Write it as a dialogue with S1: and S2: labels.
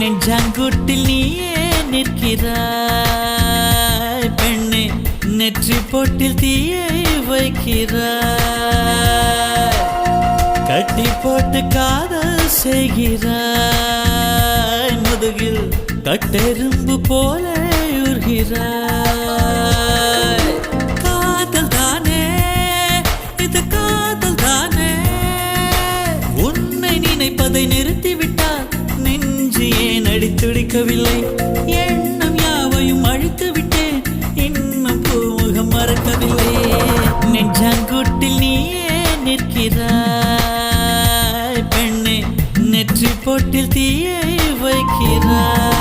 S1: நெஞ்சாங்குட்டில் நீயே நிற்கிறாய் பெண்ணே, நெற்றி போட்டில் தீயை வைக்கிறாய், கட்டி போட்டு காதல் செய்கிறாய், முதுகில் கட்டெரும்பு போல உருகிறாய். காதல் தானே இது, காதல் தானே, உன்னை நினைப்பதை நிறுத்திவிட்டால் நெஞ்சு ஏன் அடித்துடிக்கவில்லை? எண்ணம் யாவையும் அழித்து விட்டேன், இன்னும் பூமுகம் மறக்கவில்லை. நெஞ்சாங்குட்டில் நீயே நிற்கிறாய் பெண்ணே, நெற்றி போட்டில் தீயை வைக்கிறாய்.